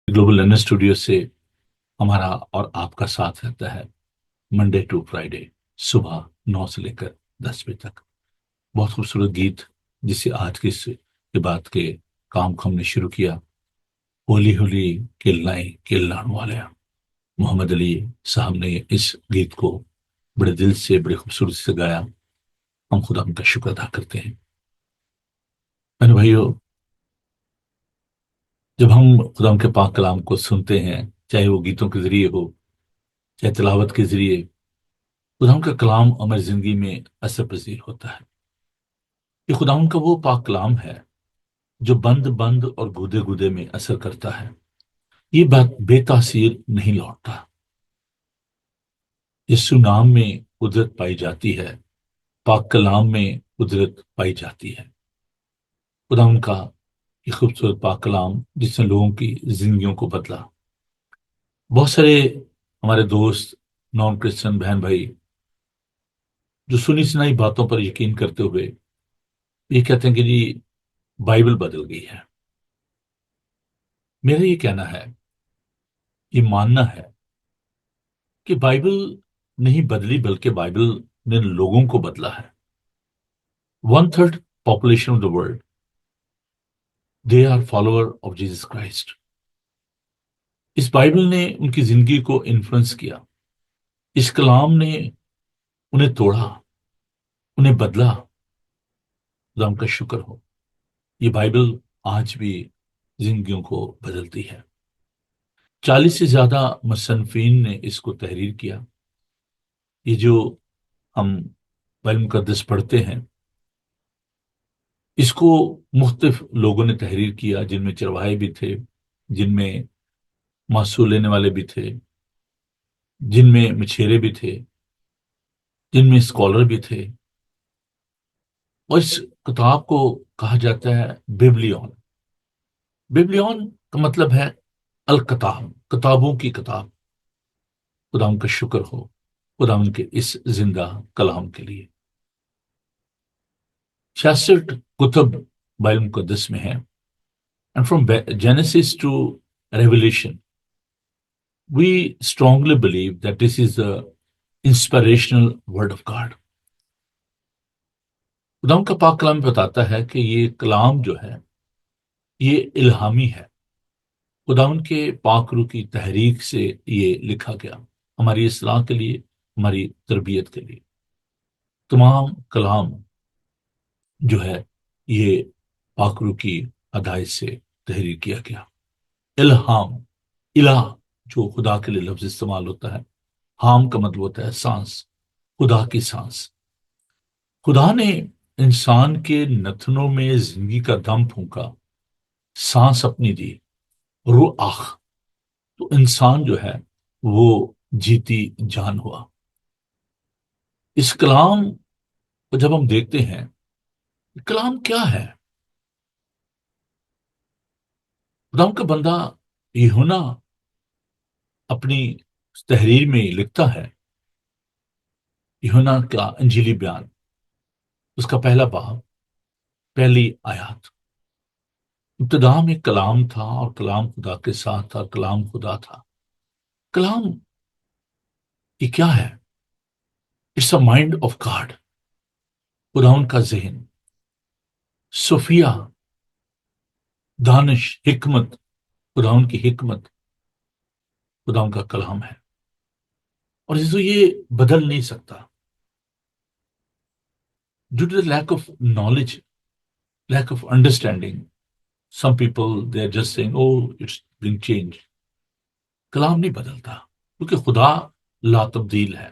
Global learner studio سے ہمارا اور آپ کا ساتھ رہتا ہے منڈے ٹو فرائیڈے صبح 9 سے لے کر 10 بجے تک۔ بہت خوبصورت گیت جسے آج کے کے بعد کے کام کو ہم نے شروع کیا، ہولی ہولی کھیلنا والے محمد علی صاحب نے اس گیت کو بڑے دل سے بڑے خوبصورتی سے گایا۔ ہم خدا ان کا شکر ادا کرتے ہیں۔ میرے بھائیو، جب ہم خدا کے پاک کلام کو سنتے ہیں، چاہے وہ گیتوں کے ذریعے ہو، چاہے تلاوت کے ذریعے، خدا کا کلام ہماری زندگی میں اثر پذیر ہوتا ہے۔ یہ خدا کا وہ پاک کلام ہے جو بند بند اور گودے گودے میں اثر کرتا ہے۔ یہ بات بے تاثیر نہیں لوٹتا۔ یسوع نام میں قدرت پائی جاتی ہے، پاک کلام میں قدرت پائی جاتی ہے۔ خدا کا یہ خوبصورت پاک کلام جس نے لوگوں کی زندگیوں کو بدلا۔ بہت سارے ہمارے دوست نان کرسچن بہن بھائی جو سنی سنائی باتوں پر یقین کرتے ہوئے یہ کہتے ہیں کہ جی بائبل بدل گئی ہے۔ میرا یہ کہنا ہے، یہ ماننا ہے کہ بائبل نہیں بدلی بلکہ بائبل نے لوگوں کو بدلا ہے۔ 1/3 population of the world, they are follower of Jesus Christ۔ اس بائبل نے ان کی زندگی کو انفلوئنس کیا۔ اس کلام نے انہیں توڑا، انہیں بدلا۔ خدا ان کا شکر ہو، یہ بائبل آج بھی زندگیوں کو بدلتی ہے۔ 40 سے زیادہ مصنفین نے اس کو تحریر کیا۔ یہ جو ہم بائبل مقدس پڑھتے ہیں، اس کو مختلف لوگوں نے تحریر کیا، جن میں چرواہے بھی تھے، جن میں معصول لینے والے بھی تھے، جن میں مچھیرے بھی تھے، جن میں اسکالر بھی تھے۔ اور اس کتاب کو کہا جاتا ہے بیبلیون۔ بیبلیون کا مطلب ہے الکتاب، کتابوں کی کتاب۔ خدا ان کا شکر ہو خدا ان کے اس زندہ کلام کے لیے۔ 66 کتب بائبل مقدس میں ہیں، and from Genesis to Revelation we strongly believe that this is the inspirational word of God۔ خدا ان کا پاک کلام بتاتا ہے کہ یہ کلام جو ہے یہ الہامی ہے، خدا ان کے پاک روح کی تحریک سے یہ لکھا گیا، ہماری اصلاح کے لیے، ہماری تربیت کے لیے۔ تمام کلام جو ہے یہ پاک روح کی ہدایت سے تحریر کیا گیا۔ الہام، الہ جو خدا کے لیے لفظ استعمال ہوتا ہے، ہام کا مطلب ہوتا ہے سانس، خدا کی سانس۔ خدا نے انسان کے نتنوں میں زندگی کا دم پھونکا، سانس اپنی دی، روح آخ، تو انسان جو ہے وہ جیتی جان ہوا۔ اس کلام کو جب ہم دیکھتے ہیں، کلام کیا ہے؟ خدا کا بندہ یوحنا اپنی تحریر میں لکھتا ہے، یوحنا کا انجیلی بیان، اس کا پہلا باب، پہلی آیات، ابتدا میں کلام تھا اور کلام خدا کے ساتھ تھا، کلام خدا تھا۔ کلام یہ کیا ہے؟ It's a mind of God, خدا ان کا ذہن، صوفیہ، دانش، حکمت، خدا ان کی حکمت، خدا ان کا کلام ہے۔ اور یہ بدل نہیں سکتا۔ Due to the lack of knowledge, lack of understanding, some people they are just saying oh it's being change. کلام نہیں بدلتا کیونکہ خدا لا تبدیل ہے،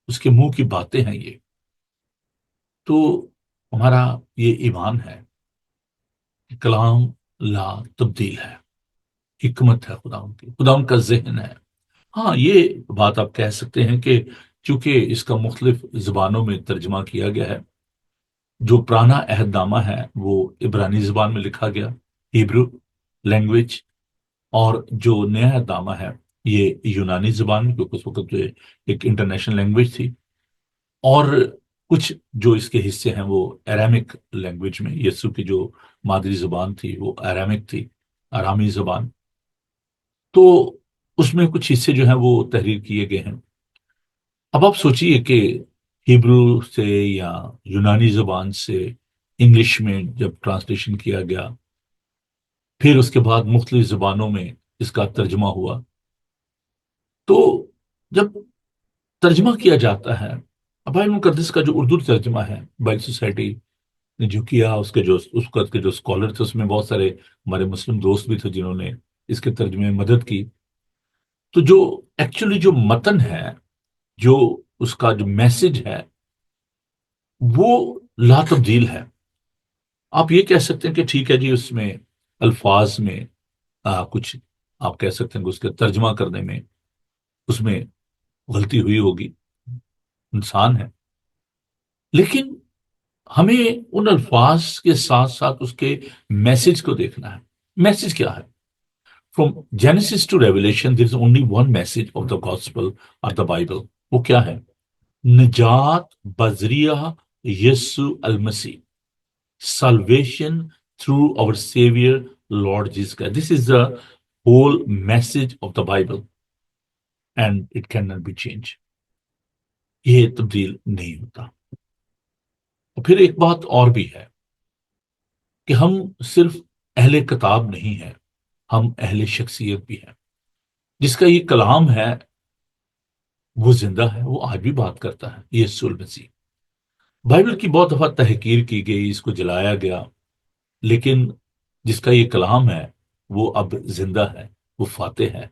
اس کے منہ کی باتیں ہیں یہ۔ تو ہمارا یہ ایمان ہے کہ کلام لا تبدیل ہے، حکمت ہے خدا ان کی، خدا ان کا ذہن ہے۔ ہاں، یہ بات آپ کہہ سکتے ہیں کہ چونکہ اس کا مختلف زبانوں میں ترجمہ کیا گیا ہے، جو پرانا عہد نامہ ہے وہ عبرانی زبان میں لکھا گیا، ہیبرو لینگویج، اور جو نیا عہد نامہ ہے یہ یونانی زبان میں، کیونکہ اس وقت جو ایک انٹرنیشنل لینگویج تھی، اور کچھ جو اس کے حصے ہیں وہ ایرامک لینگویج میں، یسوع کی جو مادری زبان تھی وہ ایرامک تھی، آرامی زبان۔ تو اس میں کچھ حصے جو ہیں وہ تحریر کیے گئے ہیں. اب آپ سوچئے کہ ہیبرو سے یا یونانی زبان سے انگلش میں جب ٹرانسلیشن کیا گیا، پھر اس کے بعد مختلف زبانوں میں اس کا ترجمہ ہوا. تو جب ترجمہ کیا جاتا ہے، بائبل مقدس کا جو اردو ترجمہ ہے بائبل سوسائٹی نے جو کیا، اس کے جو اس وقت کے جو اسکالر تھے، اس میں بہت سارے ہمارے مسلم دوست بھی تھے جنہوں نے اس کے ترجمے میں مدد کی. تو جو ایکچولی جو متن ہے، جو اس کا جو میسج ہے، وہ لا تبدیل ہے. آپ یہ کہہ سکتے ہیں کہ ٹھیک ہے جی، اس میں الفاظ میں کچھ آپ کہہ سکتے ہیں کہ اس کے ترجمہ کرنے میں اس میں غلطی ہوئی ہوگی، انسان ہے. لیکن ہمیں ان الفاظ کے ساتھ ساتھ اس کے میسج کو دیکھنا ہے. میسج کیا ہے؟ From Genesis to Revelation there is only one message of the gospel of the Bible. وہ کیا ہے؟ نجات بذریعہ یسوع المسیح. Salvation through our Savior Lord Jesus Christ. This is the whole message of the Bible, and it cannot be changed. یہ تبدیل نہیں ہوتا. پھر ایک بات اور بھی ہے کہ ہم صرف اہل کتاب نہیں ہیں، ہم اہل شخصیت بھی ہیں. جس کا یہ کلام ہے وہ زندہ ہے، وہ آج بھی بات کرتا ہے، یسوع المسیح. بائبل کی بہت دفعہ تحقیر کی گئی، اس کو جلایا گیا، لیکن جس کا یہ کلام ہے وہ اب زندہ ہے، وہ فاتح ہے،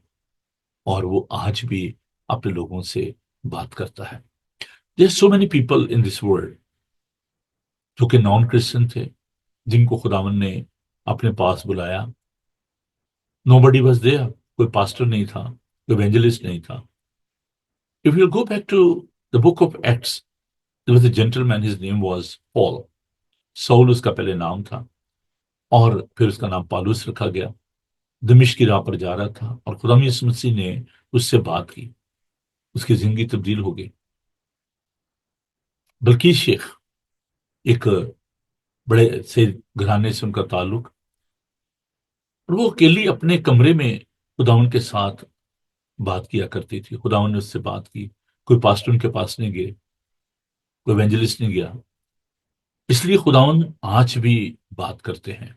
اور وہ آج بھی اپنے لوگوں سے بات کرتا ہے. There are so many people in this world جو کہ نان کرسچن تھے، جن کو خداوند نے اپنے پاس بلایا. Nobody was there. کوئی پاسٹر نہیں تھا، کوئی ایونجلسٹ نہیں تھا. If you go back to the book of Acts, there was a gentleman, his name was Paul. Saul اس کا پہلے نام تھا، اور پھر اس کا نام پالوس رکھا گیا. دمشق کی راہ پر جا رہا تھا، اور خدا یسوع مسیح نے اس سے بات کی، اس کی زندگی تبدیل ہو گئی. بلکہ شیخ، ایک بڑے سے گھرانے سے ان کا تعلق، اور وہ اکیلی اپنے کمرے میں خداوند کے ساتھ بات کیا کرتی تھی. خداوند نے اس سے بات کی. کوئی پاسٹر ان کے پاس نہیں گئے، کوئی ایونجلسٹ نہیں گیا. اس لیے خداوند آج بھی بات کرتے ہیں.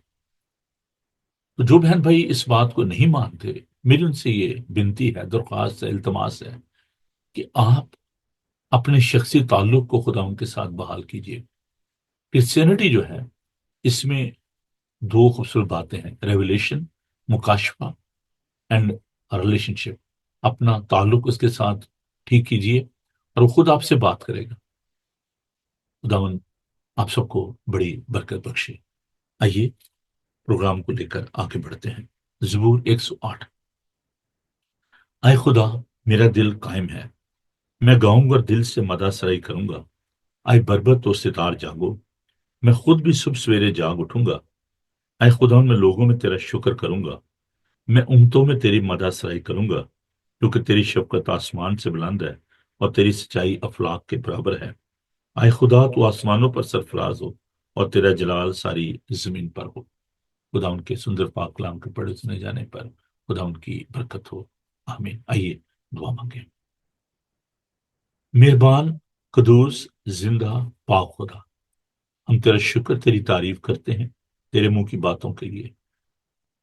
تو جو بہن بھائی اس بات کو نہیں مانتے، میری ان سے یہ بنتی ہے، درخواست ہے، التماس ہے کہ آپ اپنے شخصی تعلق کو خداوند کے ساتھ بحال کیجیے. کرسچینٹی جو ہے، اس میں دو خوبصورت باتیں ہیں: ریولیشن، مکاشفہ، اینڈ ریلیشن شپ. اپنا تعلق اس کے ساتھ ٹھیک کیجیے، اور وہ خود آپ سے بات کرے گا. خداوند آپ سب کو بڑی برکت بخشے. آئیے پروگرام کو لے کر آگے بڑھتے ہیں. زبور 108. اے خدا، میرا دل قائم ہے، میں گاؤں گا، دل سے مدح سرائی کروں گا. اے بربت و ستار جاگو، میں خود بھی صبح سویرے جاگ اٹھوں گا. اے خدا، میں لوگوں میں تیرا شکر کروں گا، میں امتوں میں تیری مدح سرائی کروں گا، کیونکہ تیری شفقت آسمان سے بلند ہے، اور تیری سچائی افلاق کے برابر ہے. اے خدا، تو آسمانوں پر سرفراز ہو، اور تیرا جلال ساری زمین پر ہو. خدا ان کے سندر پاک کلام کے پڑھے سنے جانے پر خدا ان کی برکت ہو. آمین. آئیے دعا مانگیں. مہربان، قدوس، زندہ، پاک خدا، ہم تیرا شکر، تیری تعریف کرتے ہیں تیرے منہ کی باتوں کے لیے،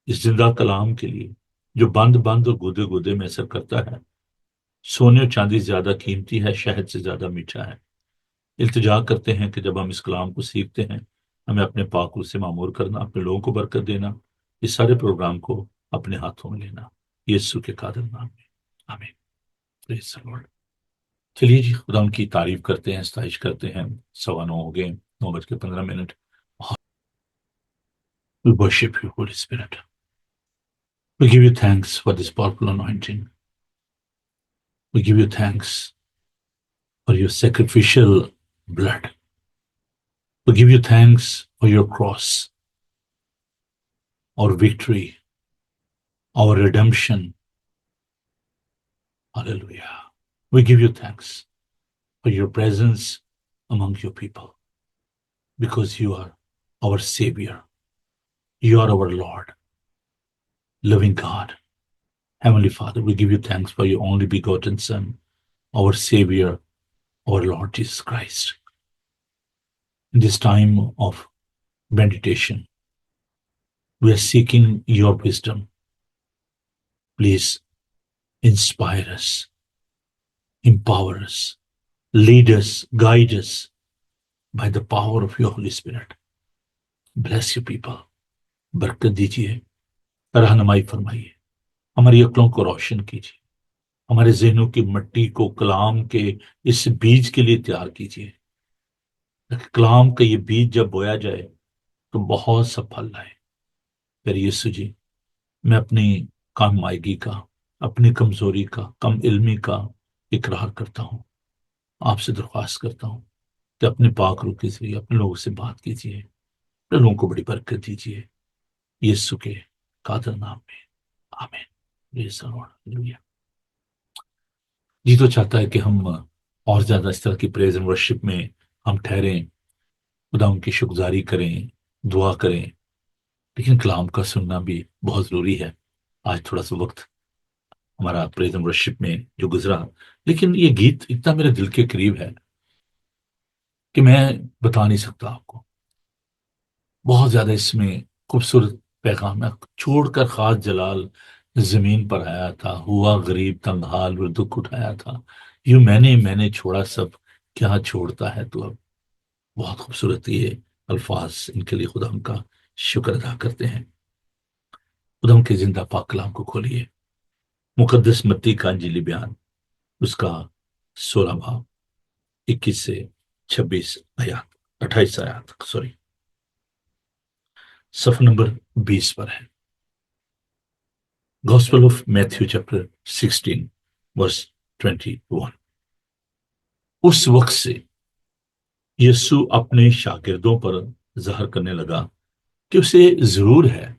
اس زندہ کلام کے لیے جو بند بند اور گودے گودے میں اثر کرتا ہے. سونے اور چاندی زیادہ قیمتی ہے، شہد سے زیادہ میٹھا ہے. التجا کرتے ہیں کہ جب ہم اس کلام کو سیکھتے ہیں، ہمیں اپنے پاک روح سے معمور کرنا، اپنے لوگوں کو برکت دینا، اس سارے پروگرام کو اپنے ہاتھوں میں لینا، یسوع کے قادر نام میں. آمین. Praise the Lord. چلیے جی، خدا ان کی تعریف کرتے ہیں، ستائش کرتے ہیں. 9:15 ہو گئے، 9:15. We worship you, Holy Spirit. We give you thanks for this powerful anointing. We give you thanks for your sacrificial blood. We give you thanks for your cross, our victory, our redemption. Hallelujah. We give you thanks for your presence among your people, because you are our Savior. You are our Lord, living God. Heavenly Father, we give you thanks for your only begotten Son, our Savior, our Lord Jesus Christ. In this time of meditation, we are seeking your wisdom. Please inspire us, empower us, lead us, guide us by the power of your Holy Spirit. Bless you people. برکت دیجیے, رہنمائی فرمائیے, ہماری عقلوں کو روشن کیجیے, ہمارے ذہنوں کی مٹی کو کلام کے اس بیج کے لیے تیار کیجیے, تاکہ کلام کا یہ بیج جب بویا جائے تو بہت سا پھل لائے. پھر یسوع جی, میں اپنی کم مائیگی کا, اپنی کمزوری کا, کم علمی کا اقرار کرتا ہوں. آپ سے درخواست کرتا ہوں کہ اپنے پاک روح کے ذریعے اپنے لوگوں سے بات کیجیے, اپنے لوگوں کو بڑی برکت دیجیے, یسوع کے قادر نام میں, آمین. ہلیلویا. جی تو چاہتا ہے کہ ہم اور زیادہ اس طرح کی پریز اینڈ ورشپ میں ہم ٹھہریں, خدا ان کی شکرگزاری کریں, دعا کریں, لیکن کلام کا سننا بھی بہت ضروری ہے. آج تھوڑا سا وقت ہمارا پریز اینڈ ورشپ میں جو گزرا, لیکن یہ گیت اتنا میرے دل کے قریب ہے کہ میں بتا نہیں سکتا آپ کو. بہت زیادہ اس میں خوبصورت پیغام ہے. چھوڑ کر خاص جلال زمین پر آیا تھا, ہوا غریب تنگ حال اور دکھ اٹھایا تھا, یوں میں نے چھوڑا سب, کیا چھوڑتا ہے تو اب. بہت خوبصورت یہ الفاظ, ان کے لیے خدا ہم کا شکر ادا کرتے ہیں. خدا ہم کے زندہ پاک کلام کو کھولیے, مقدس متی کا انجیلی بیان, اس کا 16 باب 21 سے 26 آیات, 28 آیات, صفحہ نمبر 20 پر ہے. گاسپل آف میتھیو چیپٹر 16 ورس 21. اس وقت سے یسوع اپنے شاگردوں پر ظاہر کرنے لگا کہ اسے ضرور ہے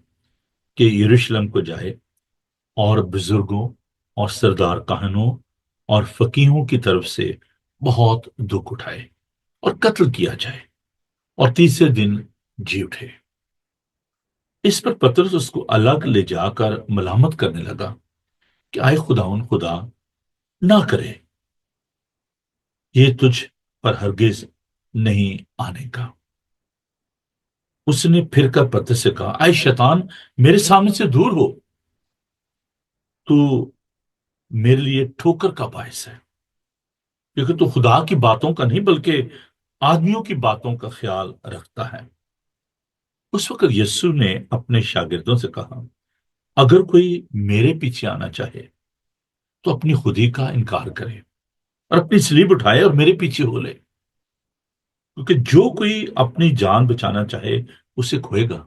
کہ یروشلم کو جائے اور بزرگوں اور سردار کاہنوں اور فقیہوں کی طرف سے بہت دکھ اٹھائے اور قتل کیا جائے اور تیسرے دن جی اٹھے. اس پر پطرس اس کو الگ لے جا کر ملامت کرنے لگا کہ آئے خدا نہ کرے, یہ تجھ پر ہرگز نہیں آنے کا. اس نے پھر کر پطرس سے کہا, آئے شیطان, میرے سامنے سے دور ہو, تو میرے لیے ٹھوکر کا باعث ہے, کیونکہ تو خدا کی باتوں کا نہیں بلکہ آدمیوں کی باتوں کا خیال رکھتا ہے. اس وقت یسوع نے اپنے شاگردوں سے کہا, اگر کوئی میرے پیچھے آنا چاہے تو اپنی خودی کا انکار کرے اور اپنی صلیب اٹھائے اور میرے پیچھے ہو لے. کیونکہ جو کوئی اپنی جان بچانا چاہے اسے کھوئے گا,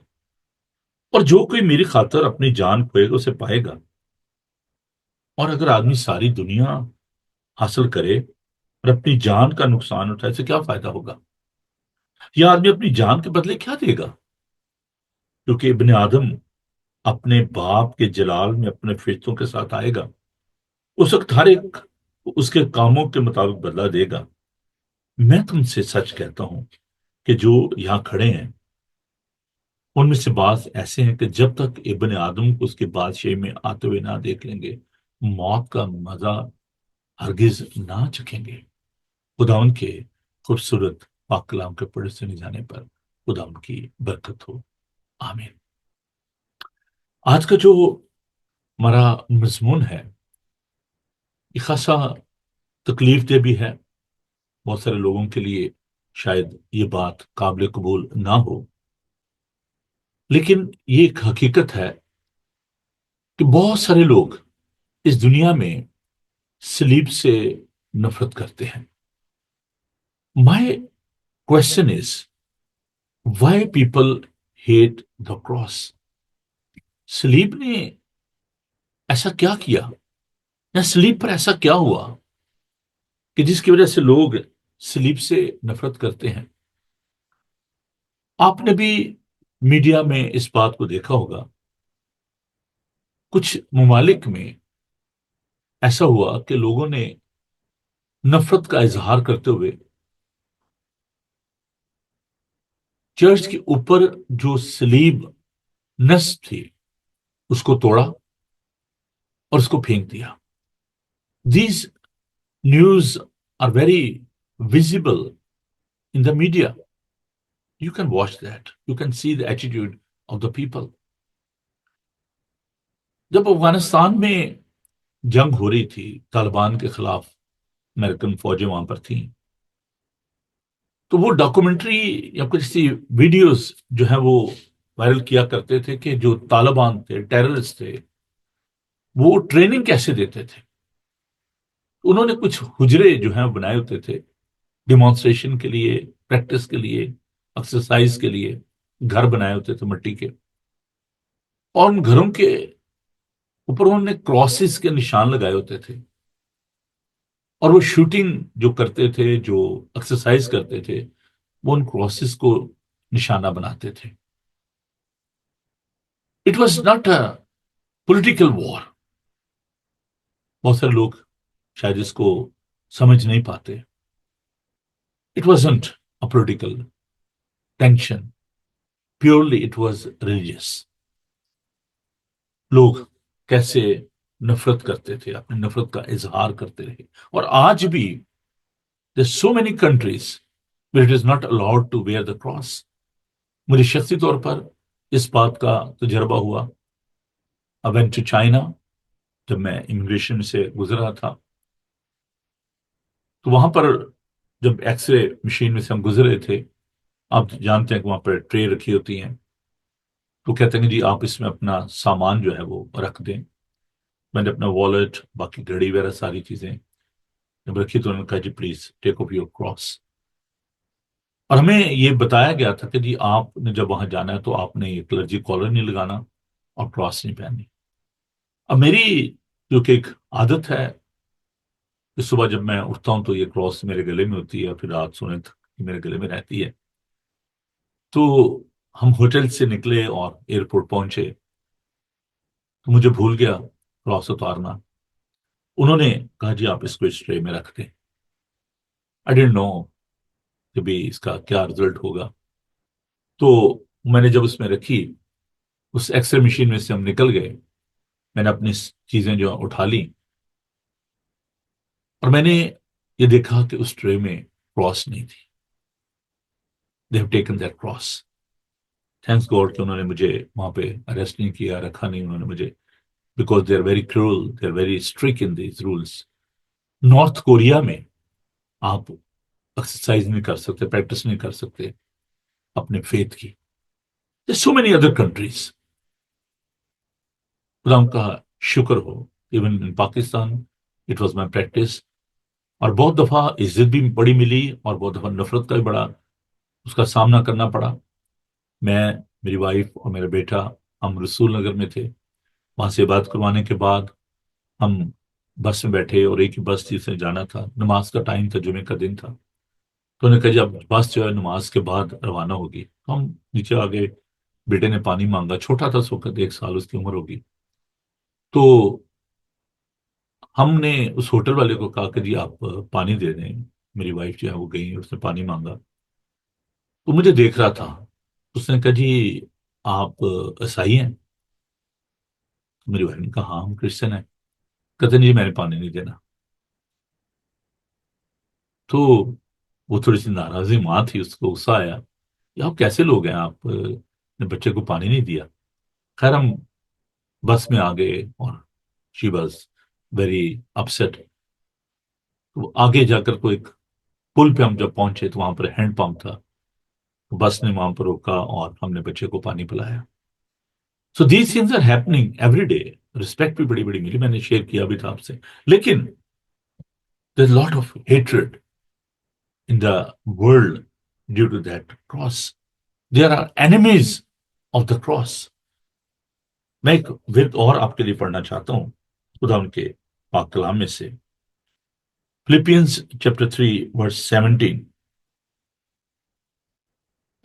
اور جو کوئی میری خاطر اپنی جان کھوئے گا اسے پائے گا. اور اگر آدمی ساری دنیا حاصل کرے اور اپنی جان کا نقصان اٹھائے تو کیا فائدہ ہوگا؟ یہ آدمی اپنی جان کے بدلے کیا دے گا؟ کیونکہ ابن آدم اپنے باپ کے جلال میں اپنے فرشتوں کے ساتھ آئے گا, اس وقت ہر ایک اس کے کاموں کے مطابق بدلہ دے گا. میں تم سے سچ کہتا ہوں کہ جو یہاں کھڑے ہیں ان میں سے بعض ایسے ہیں کہ جب تک ابن آدم کو اس کے بادشاہی میں آتے ہوئے نہ دیکھ لیں گے, موت کا مزہ ہرگز نہ چکھیں گے. خدا ان کے خوبصورت پاک کلام کے پڑھے سنے جانے پر خدا ان کی برکت ہو, آمین. آج کا جو ہمارا مضمون ہے یہ خاصا تکلیف دہ بھی ہے. بہت سارے لوگوں کے لیے شاید یہ بات قابل قبول نہ ہو, لیکن یہ ایک حقیقت ہے کہ بہت سارے لوگ اس دنیا میں صلیب سے نفرت کرتے ہیں. My question is, why people hate the cross? صلیب نے ایسا کیا کیا, یا صلیب پر ایسا کیا ہوا کہ جس کی وجہ سے لوگ صلیب سے نفرت کرتے ہیں؟ آپ نے بھی میڈیا میں اس بات کو دیکھا ہوگا. کچھ ممالک میں ایسا ہوا کہ لوگوں نے نفرت کا اظہار کرتے ہوئے چرچ کے اوپر جو صلیب نصب تھی اس کو توڑا اور اس کو پھینک دیا. These news are very visible in the media. You can watch that. You can see the attitude of the people. جب افغانستان میں جنگ ہو رہی تھی طالبان کے خلاف، امریکن فوجیں وہاں پر تھیں، تو وہ ڈاکومنٹری یا کچھ سی ویڈیوز جو ہیں وہ وائرل کیا کرتے تھے کہ جو طالبان تھے، ٹیررسٹ تھے، وہ ٹریننگ کیسے دیتے تھے. انہوں نے کچھ حجرے جو ہیں بنائے ہوتے تھے ڈیمانسٹریشن کے لیے، پریکٹس کے لیے، ایکسرسائز کے لیے. گھر بنائے ہوتے تھے مٹی کے، اور ان گھروں کے اوپر انہوں نے کراسز کے نشان لگائے ہوتے تھے، اور وہ شوٹنگ جو کرتے تھے، جو ایکسرسائز کرتے تھے، وہ ان کراسز کو نشانہ بناتے تھے. It was not a political war. بہت سارے لوگ شاید اس کو سمجھ نہیں پاتے. It wasn't a political tension, purely it was religious. لوگ کیسے نفرت کرتے تھے، اپنی نفرت کا اظہار کرتے رہے. اور آج بھی there are so many countries where it is not allowed to wear the cross. مجھے شخصی طور پر اس بات کا تجربہ ہوا. I went to China. جب میں امیگریشن سے گزر رہا تھا تو وہاں پر جب ایکس رے مشین میں سے ہم گزرے تھے، آپ جانتے ہیں کہ وہاں پر ٹرے رکھی ہوتی ہیں، تو کہتے ہیں کہ جی آپ اس میں اپنا سامان جو ہے وہ رکھ دیں. میں نے اپنا والیٹ، باقی گھڑی وغیرہ ساری چیزیں جب رکھی تو انہوں نے کہا جی please take up your cross. اور ہمیں یہ بتایا گیا تھا کہ جی آپ نے جب وہاں جانا ہے تو آپ نے یہ کلرجی کالر نہیں لگانا اور کراس نہیں پہننی. اب میری جو کہ ایک عادت ہے کہ صبح جب میں اٹھتا ہوں تو یہ کراس میرے گلے میں ہوتی ہے، پھر رات سونے تک میرے گلے میں رہتی ہے. تو ہم ہوٹل سے نکلے اور ایئرپورٹ پہنچے تو مجھے بھول گیا کراس اتارنا. انہوں نے کہا جی آپ اس کو اس ٹرے میں رکھ دیں. آئی ڈونٹ نو کہ بھی اس کا کیا رزلٹ ہوگا. تو میں نے جب اس میں رکھی، اس ایکس رے مشین میں سے ہم نکل گئے، میں نے اپنی چیزیں جو اٹھا لی اور میں نے یہ دیکھا کہ اس ٹرے میں کراس نہیں تھی. They have taken that cross. Thanks God کہ انہوں نے مجھے وہاں پہ اریسٹ نہیں کیا، رکھا نہیں انہوں نے مجھے، because they are very cruel, they are very strict in these rules. North Korea میں آپ ایکسرسائز نہیں کر سکتے، پریکٹس نہیں کر سکتے اپنے فیتھ کی. So many other countries. خدا کا شکر ہو even in Pakistan it was my practice. اور بہت دفعہ عزت بھی بڑی ملی اور بہت دفعہ نفرت کا بھی بڑا اس کا سامنا کرنا پڑا. میں، میری وائف اور میرا بیٹا، ہم رسول نگر میں تھے. وہاں سے عبادت کروانے کے بعد ہم بس میں بیٹھے اور ایک ہی بس جس سے جانا تھا. نماز کا ٹائم تھا، جمعے کا دن تھا. تو انہوں نے کہا جب بس جو ہے نماز کے بعد روانہ ہوگی. ہم نیچے آ گئے. بیٹے نے پانی مانگا، چھوٹا تھا اس وقت، 1 سال اس کی عمر ہوگی. تو ہم نے اس ہوٹل والے کو کہا کہ جی آپ پانی دے دیں. میری وائف جو ہے وہ گئی، اس نے پانی مانگا. وہ مجھے دیکھ رہا تھا. اس نے کہا جی آپ عیسائی ہیں؟ میری وائف نے کہا ہاں ہم کرسچن ہیں. کہتے نہیں جی میں نے پانی نہیں دینا. تو وہ تھوڑی سی ناراضی ماں تھی، اس کو غصہ آیا کہ آپ کیسے لوگ ہیں، آپ نے بچے کو پانی نہیں دیا. خیر ہم بس میں آ گئے اور شی واز ویری اپسیٹ. تو آگے جا کر کوئی ایک پل پہ ہم جب پہنچے تو وہاں پر ہینڈ پمپ تھا. بس نے وہاں پر روکا اور ہم نے بچے کو پانی پلایا. So these things are happening every day. Respect بھی بڑی بڑی ملی، میں نے شیئر کیا بھی تھا آپ سے. لیکن there lot of hatred in the world due to that cross. There are enemies of the cross. میں ایک ورد اور آپ کے لیے پڑھنا چاہتا ہوں خدا ان کے پاک کلام میں سے. فلپینز چیپٹر 3 ورس 17.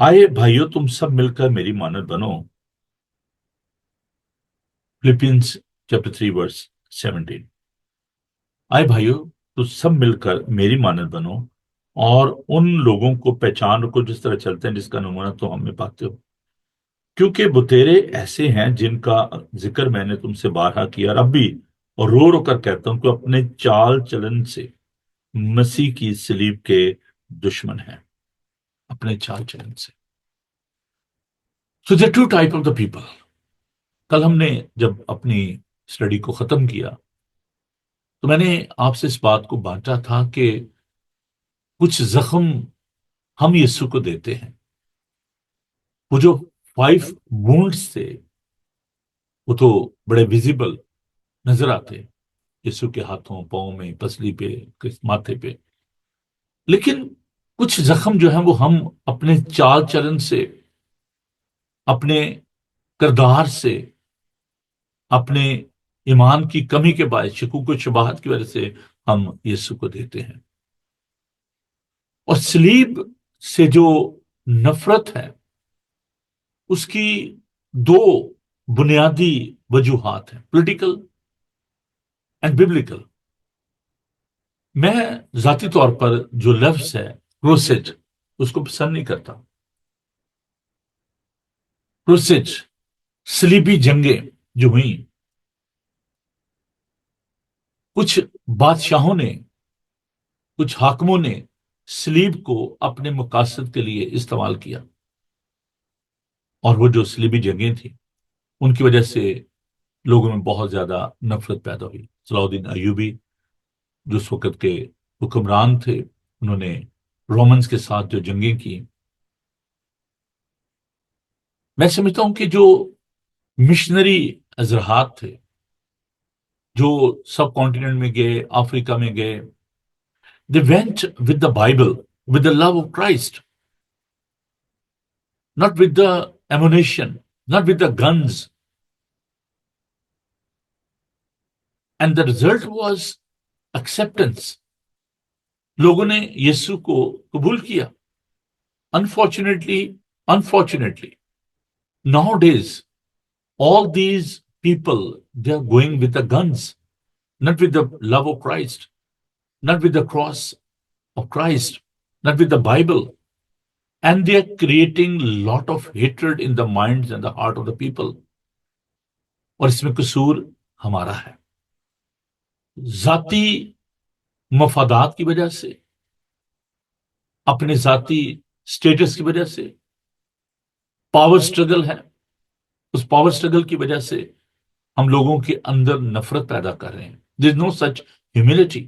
آئے بھائیو تم سب مل کر میری مانند بنو. فلپینز چیپٹر 3 ورس 17. آئے بھائیو تم سب مل کر میری مانند بنو اور ان لوگوں کو پہچان رکھو جس طرح چلتے ہیں، جس کا نمونہ تو ہم میں پاتے ہو. کیونکہ بتیرے ایسے ہیں جن کا ذکر میں نے تم سے بارہا کیا اور اب بھی اور رو رو کر کہتا ہوں کہ اپنے چال چلن سے مسیح کی صلیب کے دشمن ہیں، اپنے چال چلن سے. سو there are two type of the people. کل ہم نے جب اپنی اسٹڈی کو ختم کیا تو میں نے آپ سے اس بات کو بانٹا تھا کہ کچھ زخم ہم یسوع کو دیتے ہیں. وہ جو 5 وونڈز تھے وہ تو بڑے ویزیبل نظر آتے یسوع کے ہاتھوں، پاؤں میں، پسلی پہ، ماتھے پہ. لیکن کچھ زخم جو ہیں وہ ہم اپنے چال چلن سے، اپنے کردار سے، اپنے ایمان کی کمی کے باعث، شکوک و شبہات کی وجہ سے ہم یسوع کو دیتے ہیں. اور صلیب سے جو نفرت ہے اس کی 2 بنیادی وجوہات ہیں، پولیٹیکل اینڈ ببلیکل. میں ذاتی طور پر جو لفظ ہے کروسیج اس کو پسند نہیں کرتا. کروسیج، صلیبی جنگیں جو ہوئیں، کچھ بادشاہوں نے، کچھ حاکموں نے صلیب کو اپنے مقاصد کے لیے استعمال کیا، اور وہ جو صلیبی جنگیں تھیں ان کی وجہ سے لوگوں میں بہت زیادہ نفرت پیدا ہوئی. صلاح الدین ایوبی جو اس وقت کے حکمران تھے، انہوں نے رومنز کے ساتھ جو جنگیں کی. میں سمجھتا ہوں کہ جو مشنری ازرحات تھے جو سب کانٹیننٹ میں گئے، افریقہ میں گئے، they went with the Bible, with the love of Christ, not with the ammunition, not with the guns. And the result was acceptance. لوگوں نے یسوع کو قبول کیا. Unfortunately, nowadays, all these people, they are going with the guns, not with the love of Christ, not with the cross of Christ, not with the Bible. And they are creating a lot of hatred in the minds and the heart of the people. اور اس میں قصور ہمارا ہے. ذاتی مفادات کی وجہ سے، اپنے ذاتی سٹیٹس کی وجہ سے، پاور سٹرگل ہے، اس پاور سٹرگل کی وجہ سے ہم لوگوں کے اندر نفرت پیدا کر رہے ہیں. there is no such humility.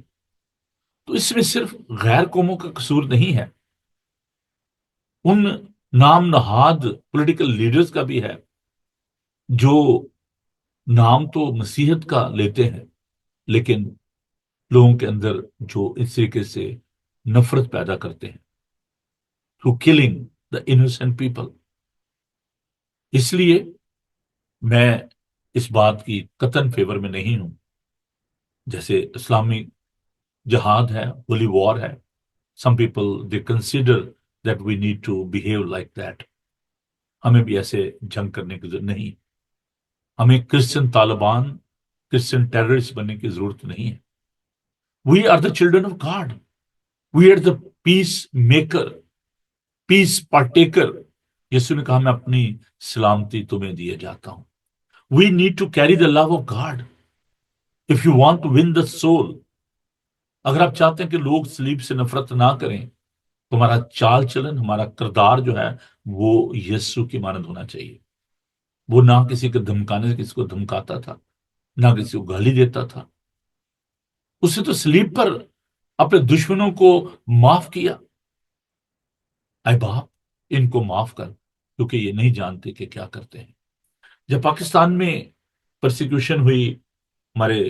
تو اس میں صرف غیر قوموں کا قصور نہیں ہے، ان نام نہاد پولیٹیکل لیڈرز کا بھی ہے جو نام تو مسیحت کا لیتے ہیں لیکن لوگوں کے اندر جو اس طریقے سے نفرت پیدا کرتے ہیں through killing the innocent people. اس لیے میں اس بات کی قطعاً فیور میں نہیں ہوں. جیسے اسلامی جہاد ہے، ہولی وار ہے، some people they consider that we need to behave like that. ہمیں بھی ایسے جنگ کرنے کی ضرورت نہیں، ہمیں کرسچن طالبان، کرسچن ٹیررسٹ بننے کی ضرورت نہیں ہے. We are the children of God. We are the peace maker, peace partaker. یسوع نے کہا میں اپنی سلامتی تمہیں دیے جاتا ہوں. We need to carry the love of God. If you want to win the soul, اگر آپ چاہتے ہیں کہ لوگ صلیب سے نفرت نہ کریں تو ہمارا چال چلن، ہمارا کردار جو ہے وہ یسوع کی مانند ہونا چاہیے. وہ نہ کسی کو دھمکانے سے کسی کو دھمکاتا تھا، نہ کسی کو گالی دیتا تھا. اس نے تو صلیب پر اپنے دشمنوں کو معاف کیا. اے باپ ان کو معاف کر کیونکہ یہ نہیں جانتے کہ کیا کرتے ہیں. جب پاکستان میں پرسیکیوشن ہوئی، ہمارے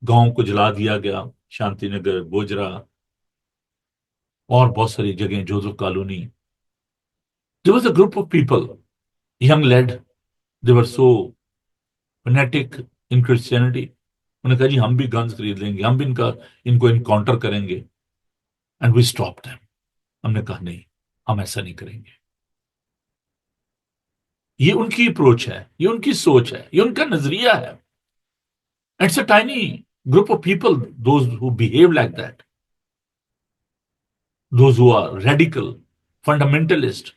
گاؤں کو جلا دیا گیا، شانتی نگر، گوجرا اور بہت ساری جگہیں، Joseph colony. There was a group of people, young led, they were so fanatic in Christianity. انہوں نے کہا جی ہم بھی گنز خرید لیں گے، ہم بھی ان کو انکاؤنٹر کریں گے. And we stop them. ہم نے کہا نہیں، ہم ایسا نہیں کریں گے. یہ ان کی اپروچ ہے، یہ ان کی سوچ ہے، یہ ان کا نظریہ ہے. It's a tiny group of people, those who behave like that, those who are radical, fundamentalist.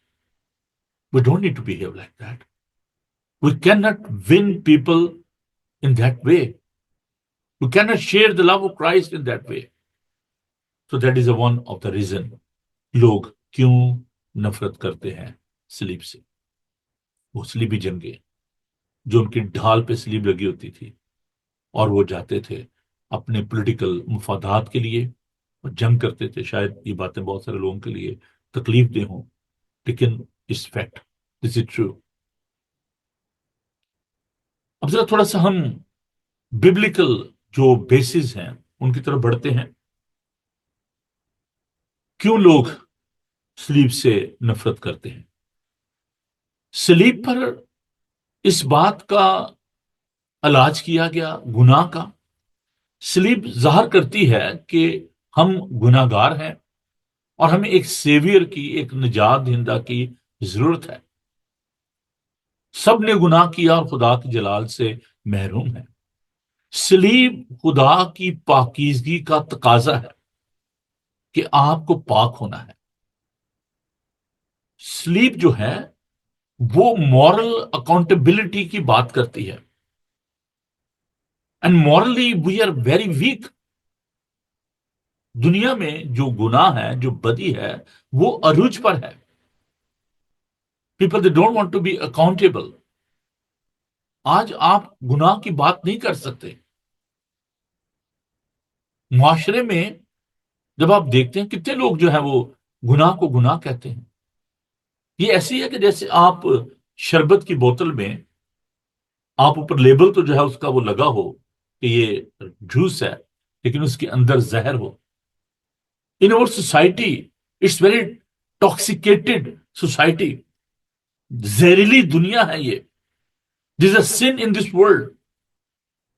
We don't need to behave like that. We cannot win people in that way. We cannot share the love of Christ in that way. So that is one of the reason لوگ کیوں نفرت کرتے ہیں سلیب سے. وہ سلیبی جنگیں جو ان کی ڈھال پہ سلیب لگی ہوتی تھی اور وہ جاتے تھے اپنے پولیٹیکل مفادات کے لیے اور جنگ کرتے تھے. شاید یہ باتیں بہت سارے لوگوں کے لیے تکلیف دہ ہوں, لیکن اس فیکٹ دس از ٹرو. اب ذرا تھوڑا سا ہم ببلیکل جو بیسز ہیں ان کی طرف بڑھتے ہیں. کیوں لوگ سلیب سے نفرت کرتے ہیں؟ سلیب پر اس بات کا علاج کیا گیا گناہ کا. سلیب ظاہر کرتی ہے کہ ہم گناہ گار ہیں اور ہمیں ایک سیویئر کی, ایک نجات دہندہ کی ضرورت ہے. سب نے گناہ کیا اور خدا کی جلال سے محروم ہے. سلیب خدا کی پاکیزگی کا تقاضا ہے کہ آپ کو پاک ہونا ہے. سلیب جو ہے وہ مورل اکاؤنٹیبلٹی کی بات کرتی ہے. And morally we are very weak. دنیا میں جو گناہ ہے, جو بدی ہے, وہ عروج پر ہے. People they don't want to be accountable. آج آپ گناہ کی بات نہیں کر سکتے. معاشرے میں جب آپ دیکھتے ہیں کتنے لوگ جو ہے وہ گناہ کو گناہ کہتے ہیں. یہ ایسی ہے کہ جیسے آپ شربت کی بوتل میں آپ اوپر لیبل تو جو ہے اس کا وہ لگا ہو کہ یہ جوس ہے, لیکن اس کے اندر زہر ہو. In our society it's very toxicated society. زہریلی دنیا ہے یہ. There is a sin in this world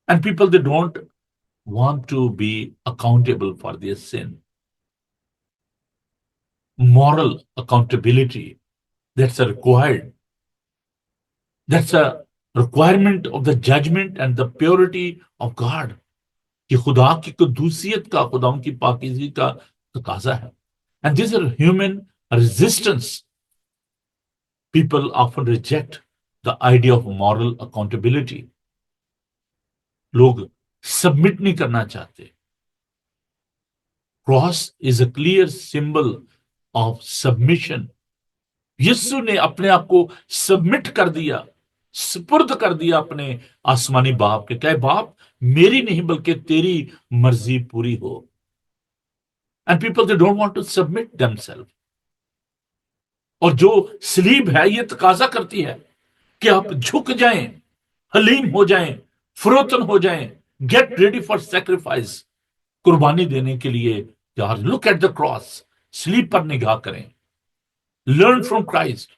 and people they don't want to be accountable for their sin. Moral accountability, that's a required. That's a requirement of the judgment and the purity of God. کہ خدا کی قدوسیت کا, خدا ان کی پاکیزگی کا تقاضا ہے. And this is human resistance. People often reject the idea of moral accountability. لوگ سبمٹ نہیں کرنا چاہتے. Cross is a clear symbol of submission. یسو نے اپنے آپ کو سبمٹ کر دیا, سپرد کر دیا اپنے آسمانی باپ کے. کہ باپ میری نہیں بلکہ تیری مرضی پوری ہو. And people they don't want to submit themselves. اور جو سلیب ہے یہ تقاضا کرتی ہے کہ آپ جھک جائیں, حلیم ہو جائیں, فروتن ہو جائیں, گیٹ ریڈی فار سیکریفائس. قربانی دینے کے لیے یار لک ایٹ دا کراس. سلیب پر نگاہ کریں. Learn from Christ.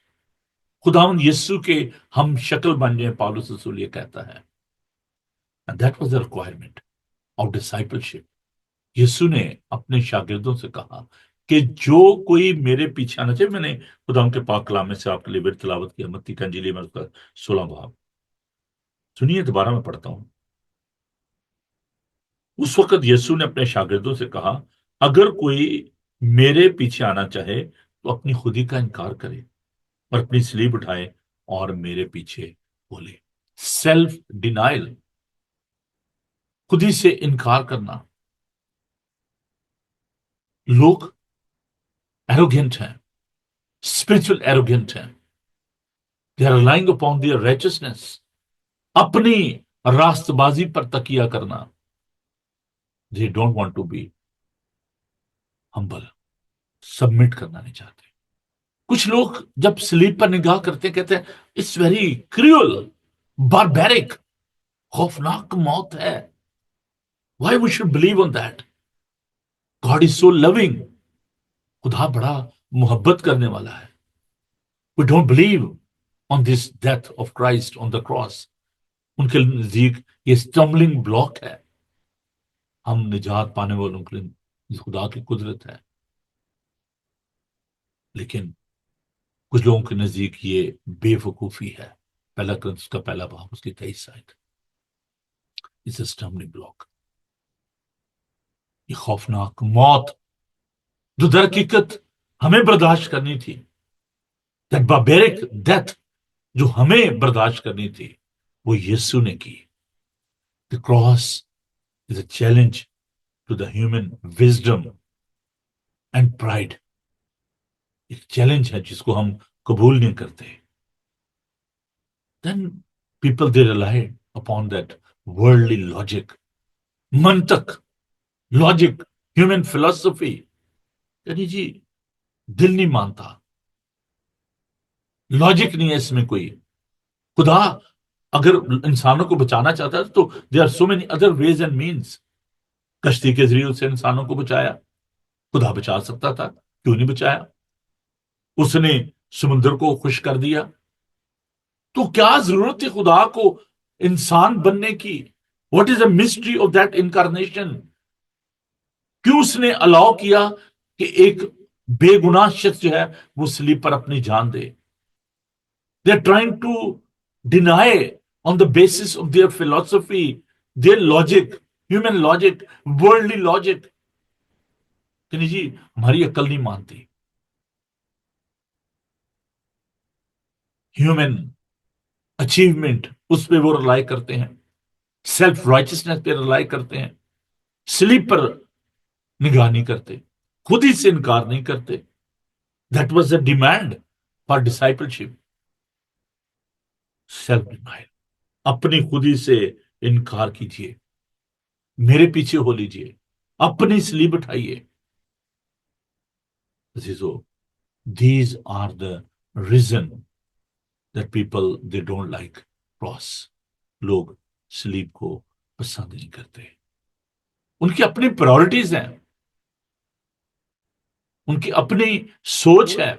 خداوند یسوع کے ہم شکل بن جائیں, پالوس رسول یہ کہتا ہے. And that was the requirement of discipleship. یسوع نے اپنے شاگردوں سے کہا کہ جو کوئی میرے پیچھے آنا چاہیے. میں نے خداوند کے پاک کلام میں سے آپ کے لیے تلاوت کیا, متی کی انجیل میں 16 باب. سنیے, دوبارہ میں پڑھتا ہوں. اس وقت یسوع نے اپنے شاگردوں سے کہا, اگر کوئی میرے پیچھے آنا چاہے تو اپنی خودی کا انکار کرے اور اپنی سلیب اٹھائے اور میرے پیچھے بولے. سیلف ڈینائل, خودی سے انکار کرنا. لوگ ایروگینٹ ہیں, اسپرچل ایروگینٹ ہیں. They are relying upon their righteousness. اپنی راست بازی پر تکیہ کرنا. They don't want to be humble. Submit کرنا نہیں چاہتے. کچھ لوگ جب سلیب پر نگاہ کرتے کہتے ہیں اٹس ویری کریول, باربیرک, خوفناک موت ہے. Why we should believe on that. God is so loving. خدا بڑا محبت کرنے والا ہے. We don't believe on this death of Christ on the cross. ان کے نزدیک یہ اسٹمبلنگ بلاک ہے. ہم نجات پانے والوں کے لیے خدا کی قدرت ہے. لیکن کچھ لوگوں کے نزدیک یہ بے وقوفی ہے. پہلا کرنتھیوں کا پہلا باب اس کی 23 آیت. اس اسٹمبلنگ بلاک, یہ خوفناک موت جو در حقیقت ہمیں برداشت کرنی تھی. that barbaric death جو ہمیں برداشت کرنی تھی وہ یسوع نے کی. the cross is a challenge to the human wisdom and pride. ایک چیلنج ہے جس کو ہم قبول نہیں کرتے. Then people they rely upon that worldly logic, منطق, logic, human philosophy. یعنی جی دل نہیں مانتا, لاجک نہیں ہے اس میں کوئی. خدا اگر انسانوں کو بچانا چاہتا ہے تو there are so many other ways and means. کشتی کے ذریعے سے انسانوں کو بچایا, خدا بچا سکتا تھا, کیوں نہیں بچایا؟ اس نے سمندر کو خوش کر دیا, تو کیا ضرورت تھی خدا کو انسان بننے کی؟ What is a mystery of that incarnation? کیوں اس نے الاؤ کیا کہ ایک بے گناہ شخص جو ہے وہ صلیب پر اپنی جان دے؟ They are trying to deny on the basis of their philosophy, their logic, human logic, worldly logic. کہ نہیں جی ہماری عقل نہیں مانتی. ہیومن اچیومنٹ اس پہ وہ رلائی کرتے ہیں, سیلف رائچسنس پہ رلائی کرتے ہیں, سلیپ پر نگاہ نہیں کرتے, خود ہی سے انکار نہیں کرتے. That was a demand for discipleship. Self denial, اپنی خودی سے انکار کیجیے, میرے پیچھے ہو لیجیے, اپنی سلیب اٹھائیے. عزیزو, these are the reason that people they don't like cross. لوگ سلیب کو پسند نہیں کرتے. ان کی اپنی پرائورٹیز ہیں, ان کی اپنی سوچ ہے.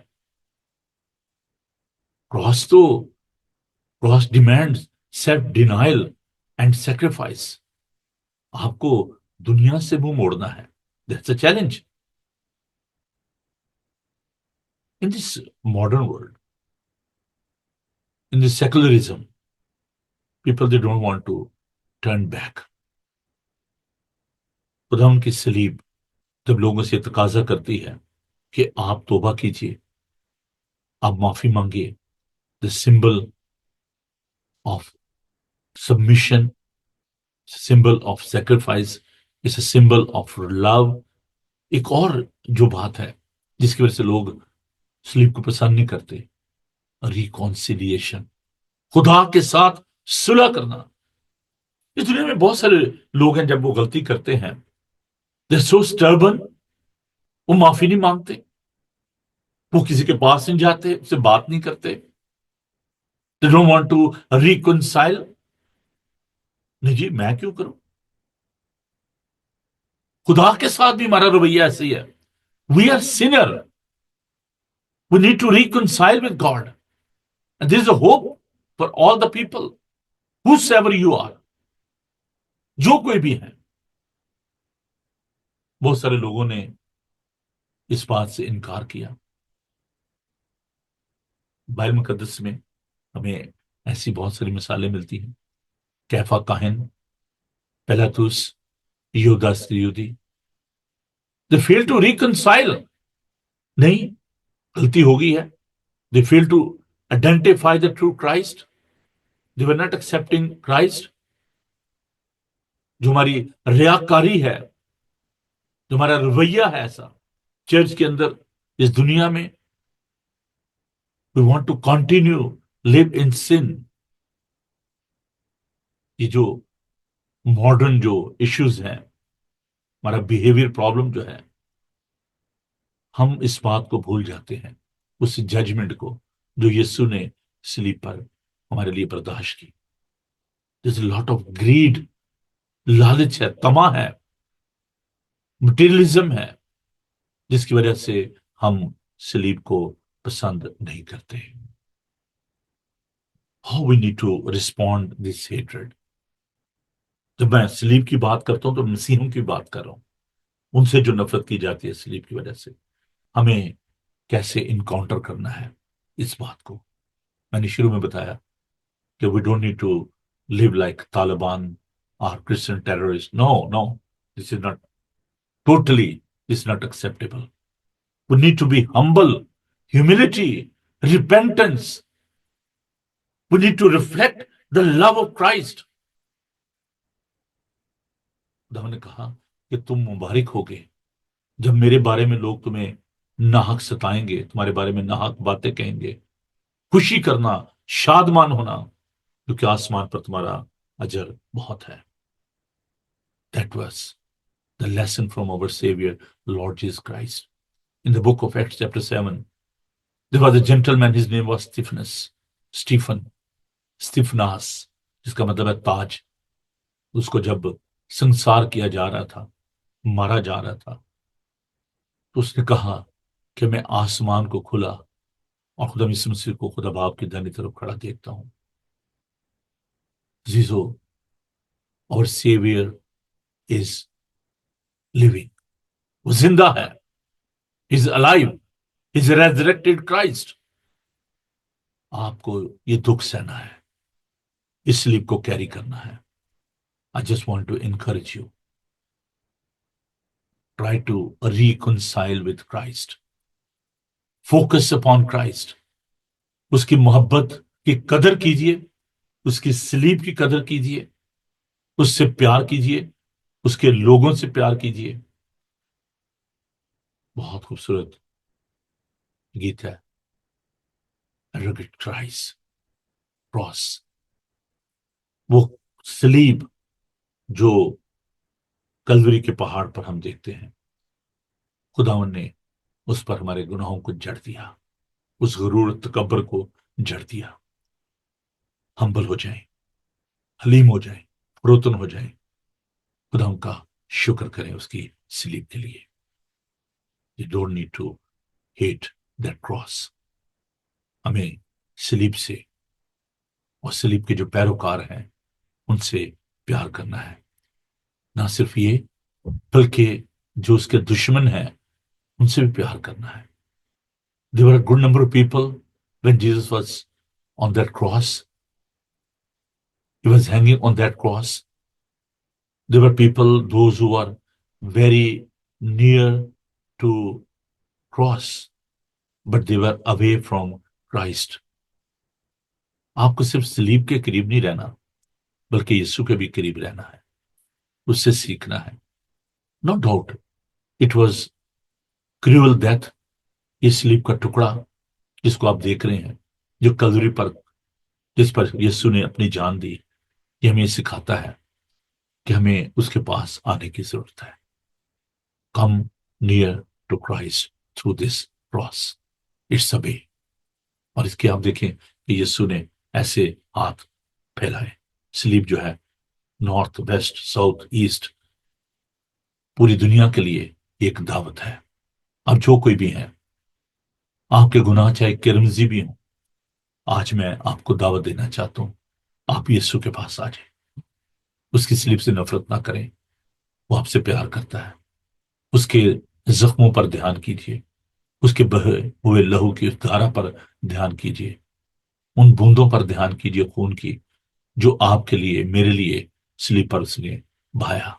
Cross demand self denial and sacrifice. آپ کو دنیا سے منہ موڑنا ہے. That's a challenge in this modern world. In this secularism, people they don't want to turn back. خدا ان کی سلیب جب لوگوں سے تقاضا کرتی ہے کہ آپ توبہ کیجیے, آپ معافی مانگیے, the symbol of submission, symbol of sacrifice, is a symbol of love. ایک اور جو بات ہے جس کی وجہ سے لوگ سلیب کو پسند نہیں کرتے, ریکونسیلیشن, خدا کے ساتھ صلح کرنا. اس دنیا میں بہت سارے لوگ ہیں جب وہ غلطی کرتے ہیں they're so stubborn, وہ معافی نہیں مانگتے, وہ کسی کے پاس نہیں جاتے, اس سے بات نہیں کرتے. they don't want to reconcile. نہیں جی میں کیوں کروں؟ خدا کے ساتھ بھی ہمارا رویہ ایسے ہی ہے. we are sinner. We need to reconcile with God. And there is a hope for all the people, whosoever you are. جو کوئی بھی ہے. بہت سارے لوگوں نے اس بات سے انکار کیا. بائبل مقدس میں ہمیں ایسی بہت ساری مثالیں ملتی ہیں. کیفا کاہن, پیلاطس, یہودا Iscariot, they fail to reconcile. نہیں, غلطی ہو گئی ہے. They fail to identify the true Christ. They were not accepting Christ. جو ہماری ریاکاری ہے, جو ہمارا رویہ ہے ایسا چرچ کے اندر, اس دنیا میں, we want to continue live in sin. یہ جو ماڈرن جو ایشوز ہیں, ہمارا بیہیویئر پرابلم جو ہے, ہم اس بات کو بھول جاتے ہیں, اس ججمنٹ کو جو یسوع نے صلیب پر ہمارے لیے برداشت کی. There's a lot of greed, لالچ ہے, طمع ہے, مٹیریلزم ہے, جس کی وجہ سے ہم صلیب کو پسند نہیں کرتے. How we need to respond this hatred. جب میں صلیب کی بات کرتا ہوں تو مسیحوں کی بات کر رہا ہوں, ان سے جو نفرت کی جاتی ہے صلیب کی وجہ سے. ہمیں کیسے انکاؤنٹر کرنا ہے اس بات کو. میں نے شروع میں بتایا کہ we don't need to live like Taliban or Christian terrorists. No, this is not totally, this is not acceptable. We need to be humble, humility, repentance. We need to reflect the love of Christ. خدا نے کہا کہ تم مبارک ہوگے جب میرے بارے میں لوگ تمہیں ناحق ستائیں گے، تمہارے بارے میں ناحق باتیں کہیں گے، خوشی کرنا، شادمان ہونا، کیونکہ آسمان پر تمہارا اجر بہت ہے. That was the lesson from our Savior, Lord Jesus Christ. In the book of Acts, chapter 7, there was a gentleman, his name was Stephanas, جس کا مطلب ہے تاج. اس کو جب سنسار کیا جا رہا تھا، مارا جا رہا تھا، تو اس نے کہا کہ میں آسمان کو کھلا اور خدا یسوع مسیح کو خدا باپ کی دائنی طرف کھڑا دیکھتا ہوں. عزیزو، اور سیویئر از لیونگ، وہ زندہ ہے. Is alive, is resurrected Christ. آپ کو یہ دکھ سہنا ہے، اس سلیپ کو کیری کرنا ہے. I just want to encourage you. Try to reconcile with Christ. Focus upon Christ. اس کی محبت کی قدر کیجئے، اس کی سلیب کی قدر کیجئے، اس سے پیار کیجئے، اس کے لوگوں سے پیار کیجئے. بہت خوبصورت گیت ہے، Rugged Christ, Cross. وہ سلیب جو کلوری کے پہاڑ پر ہم دیکھتے ہیں، خداوند نے اس پر ہمارے گناہوں کو جڑ دیا، اس غرور تکبر کو جڑ دیا. ہمبل ہو جائیں، حلیم ہو جائیں، پروتن ہو جائیں، خدا کا شکر کریں اس کی سلیب کے لیے. You don't need to hate that cross. ہمیں سلیب سے اور سلیب کے جو پیروکار ہیں ان سے پیار کرنا ہے. نہ صرف یہ بلکہ جو اس کے دشمن ہیں ان سے بھی پیار کرنا ہے. There were a good number of people when Jesus was on that cross. He was hanging on that cross. There were people, those who were very near to cross, but they were away from Christ. آپ کو صرف سلیب کے قریب نہیں رہنا بلکہ یسوع کے بھی قریب رہنا ہے، اس سے سیکھنا ہے. No doubt it was cruel death. یہ سلیب کا ٹکڑا جس کو آپ دیکھ رہے ہیں، جو کلوری پر جس پر یسوع نے اپنی جان دی، یہ ہمیں سکھاتا ہے کہ ہمیں اس کے پاس آنے کی ضرورت ہے. Come near to Christ through this cross. It's a way. اور اس کے آپ دیکھیں کہ یسوع نے ایسے ہاتھ پھیلائے. سلیب جو ہے نارتھ، ویسٹ، ساؤتھ، ایسٹ، پوری دنیا کے لیے ایک دعوت ہے. اب جو کوئی بھی ہیں، آپ کے گناہ چاہے کرمزی بھی ہوں، آج میں آپ کو دعوت دینا چاہتا ہوں، آپ یسوع کے پاس آ جائیں. اس کی سلیب سے نفرت نہ کریں، وہ آپ سے پیار کرتا ہے. اس کے زخموں پر دھیان کیجیے، اس کے بہے ہوئے لہو کی اس دھارا پر دھیان کیجیے، ان بوندوں پر دھیان کیجیے خون کی جو آپ کے لیے، میرے لیے سلیب پر اس نے بہایا.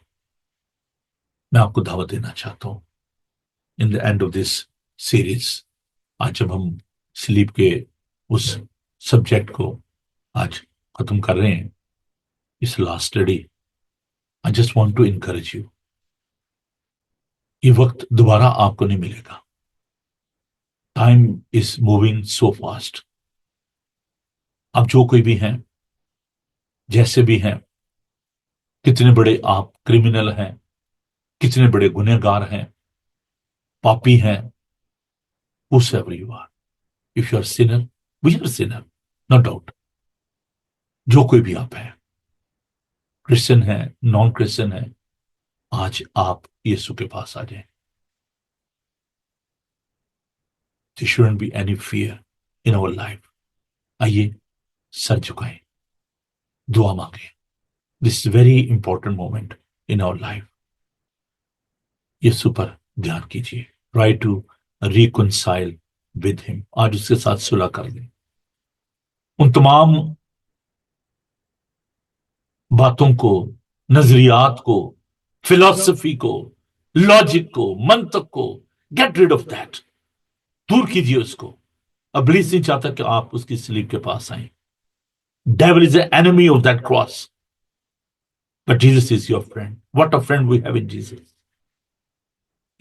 میں آپ کو دعوت دینا چاہتا ہوں in the end of this series. آج جب ہم سلیب کے اس سبجیکٹ کو آج ختم کر رہے ہیں، اس last study, I just want to encourage you. یہ وقت دوبارہ آپ کو نہیں ملے گا. Time is moving so fast. اب جو کوئی بھی ہیں، جیسے بھی ہیں، کتنے بڑے آپ کرمنل ہیں، کتنے بڑے گنہگار ہیں، پاپی ہیں، whosoever you are, if you are sinner, we are sinner, no doubt. جو کوئی بھی آپ ہیں، کرسچن ہیں، نان کرسچن ہیں، آج آپ یسوع کے پاس آ جائیں. There shouldn't be any fear in our life. آئیے سر جھکائیں، دعا مانگیں. This is a very important moment in our life. یسوع پر دھیان کیجیے. Try to reconcile with him. آج اس کے ساتھ صلح کر لیں. ان تمام باتوں کو، نظریات کو، فلسفی کو، لاجک کو، منطق کو گیٹ ریڈ آف دیٹ. دور کیجیے اس کو. ابلیس نہیں چاہتا کہ آپ اس کی سلیب کے پاس آئیں. Dual is a enemy of that cross. But Jesus is your friend. What a friend we have in Jesus.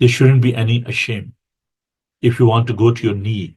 There shouldn't be any ashame if you want to go to your knee.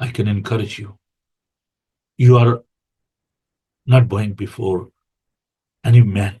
I can encourage you. You are not bowing before any man.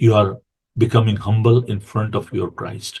You are becoming humble in front of your Christ.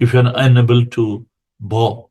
If you are unable to bow,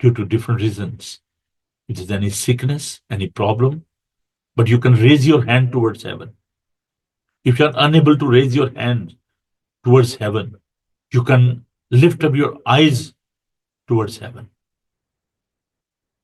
due to different reasons, it is any sickness, any problem, but you can raise your hand towards heaven. If you are unable to raise your hand towards heaven, you can lift up your eyes towards heaven.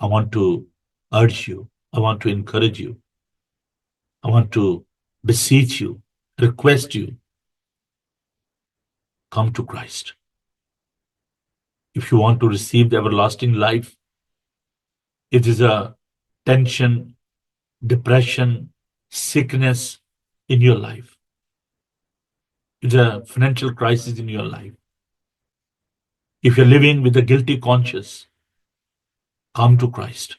I want to urge you, I want to encourage you, I want to beseech you, request you, come to Christ. If you want to receive the everlasting life, it is a tension, depression, sickness in your life. It's a financial crisis in your life. If you're living with a guilty conscience, come to Christ.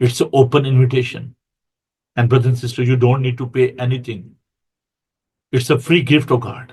It's an open invitation. And brothers and sisters, you don't need to pay anything. It's a free gift of God.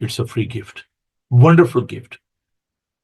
It's a free gift. Wonderful gift.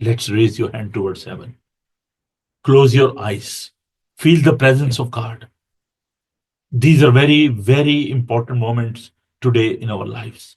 Let's raise your hand towards heaven. Close your eyes. Feel the presence of God. These are very, very important moments today in our lives.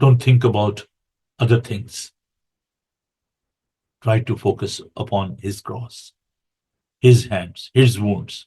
Don't think about other things. Try to focus upon His cross, His hands, His wounds.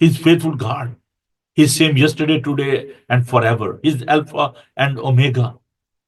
He's faithful God. He's same yesterday, today and forever. He's Alpha and Omega.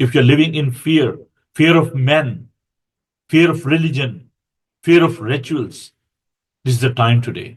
If you're living in fear, fear of men, fear of religion, fear of rituals, this is the time today.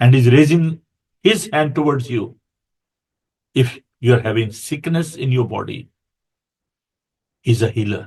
And he's raising his hand towards you. If you're having sickness in your body, he's a healer.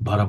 12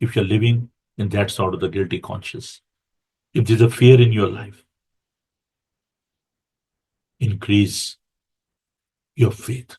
If you're living in that sort of the guilty conscience, if there's a fear in your life, increase your faith.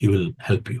He will help you.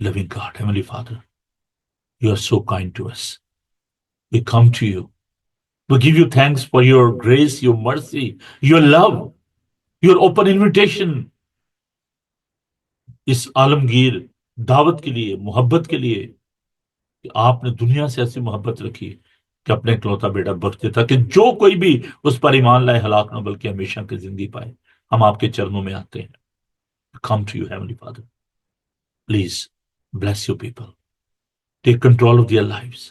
Loving God, Heavenly Father, you are so kind to us. We come to you. We give you thanks for your grace, your mercy, your love, your open invitation. اس عالمگیر دعوت کے لیے، محبت کے لیے کہ آپ نے دنیا سے ایسی محبت رکھی کہ اپنے اکلوتا بیٹا بخش دے تاکہ جو کوئی بھی اس پر ایمان لائے ہلاک نہ بلکہ ہمیشہ کی زندگی پائے. ہم آپ کے چرنوں میں آتے ہیں. Come to you, Heavenly Father. Please bless your people. Take control of their lives.